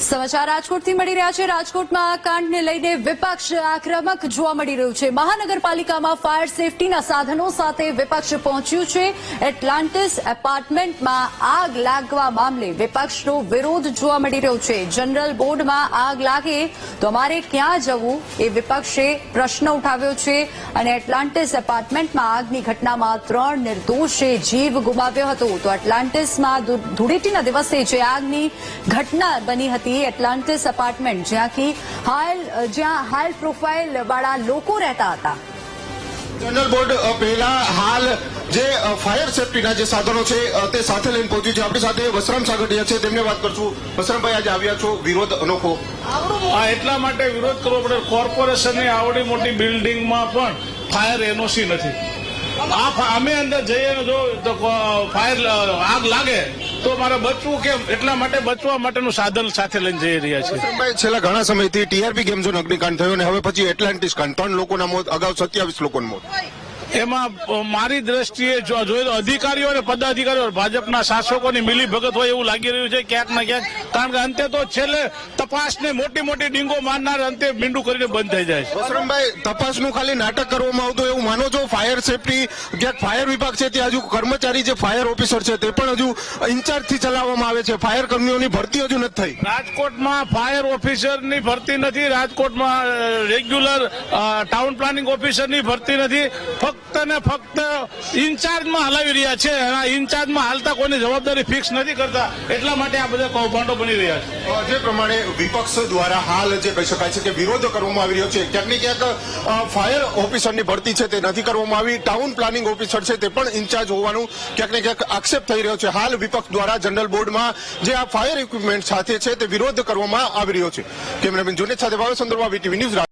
સમાચાર રાજકોટથી મળી રહ્યા છે। રાજકોટમાં આ કાંડને લઈને વિપક્ષ આક્રમક જોવા મળી રહ્યું છે। મહાનગરપાલિકામાં ફાયર સેફટીના સાધનો સાથે વિપક્ષ પહોંચ્યું છે। એટલાન્ટિસ એપાર્ટમેન્ટમાં આગ લાગવા મામલે વિપક્ષનો વિરોધ જોવા મળી રહ્યો છે। જનરલ બોર્ડમાં આગ લાગે તો અમારે ક્યાં જવું એ વિપક્ષે પ્રશ્ન ઉઠાવ્યો છે અને એટલાન્ટિસ એપાર્ટમેન્ટમાં આગની ઘટનામાં 3 નિર્દોષે જીવ ગુમાવ્યો હતો। તો એટલાન્ટિસમાં ધૂળેટીના દિવસે જે આગની ઘટના બની હતી એટલાન્ટિસ એપાર્ટમેન્ટ જ્યાં હાઈ પ્રોફાઇલ વાળા લોકો રહેતા હતા। જનરલ બોર્ડ પહેલા હાલ જે ફાયર સેફટીના જે સાધનો છે તે સાથે લઈને પહોંચ્યું છે। આપણી સાથે વસરામ સાગઠિયા છે, તેમને વાત કરશું। વસરામભાઈ, આજે આવ્યા છો, વિરોધ અનોખો એટલા માટે વિરોધ કરવો પડે। કોર્પોરેશનની આવડી મોટી બિલ્ડિંગમાં પણ ફાયર એનઓસી નથી। અમે અંદર જઈએ જો તો ફાયર આગ લાગે તો મારે બચવું કેમ, એટલા માટે બચવા માટેનું સાધન સાથે લઈને જઈ રહ્યા છે। વસરામભાઈ, છેલ્લા ઘણા સમયથી ટીઆરપી ગેમ ઝોન અગ્નિકાંડ થયો અને હવે પછી એટલાન્ટિસ કાંડ, 3 લોકોના મોત, અગાઉ 27 લોકોના મોત। એમાં મારી દ્રષ્ટિએ જોઈએ તો અધિકારીઓ અને પદાધિકારીઓ ભાજપના શાસકોની મિલી ભગત હોય એવું લાગી રહ્યું છે ક્યાંક ના ક્યાંક। કારણ કે અંતે તો છેલ્લે તપાસને મોટી મોટી ડીંગો મારનાર અંતે મીંડું કરીને બંધ થઈ જાય છે। વસરામભાઈ, તપાસનું ખાલી નાટક કરવામાં આવતું એવું માનો છો? ફાયર સેફટી ક્યાંક ફાયર વિભાગ છે ત્યાં હજુ કર્મચારી જે ફાયર ઓફિસર છે તે પણ હજુ ઇન્ચાર્જથી ચલાવવામાં આવે છે। ફાયર કર્મીઓની ભરતી હજુ નથી થઈ। રાજકોટમાં ફાયર ઓફિસરની ભરતી નથી, રાજકોટમાં રેગ્યુલર ટાઉન પ્લાનિંગ ઓફિસરની ભરતી નથી। ફક્ત ને ફક્ત ઇન્ચાર્જમાં હલાવી રહ્યા છે અને ઇન્ચાર્જમાં હાલતા કોઈની જવાબદારી ફિક્સ નથી કરતા, એટલા માટે આ બધા કૌભાંડો બની રહ્યા છે। જે પ્રમાણે વિપક્ષ દ્વારા હાલ જે કહી શકાય છે કે વિરોધ કરવામાં આવી રહ્યો છે, ક્યાંક ને ક્યાંક ફાયર ઓફિસરની ભરતી છે તે નથી કરવામાં આવી, ટાઉન પ્લાનિંગ ઓફિસર છે તે પણ ઇન્ચાર્જ હોવાનું ક્યાંક ને ક્યાંક આક્ષેપ થઈ રહ્યો છે। હાલ વિપક્ષ દ્વારા જનરલ બોર્ડમાં જે આ ફાયર ઇક્વિપમેન્ટ સાથે છે તે વિરોધ કરવામાં આવી રહ્યો છે। કેમેરામેન જુનેદ સાથે ભાવેશ સંદર્ભા, વીટીવી ન્યૂઝ।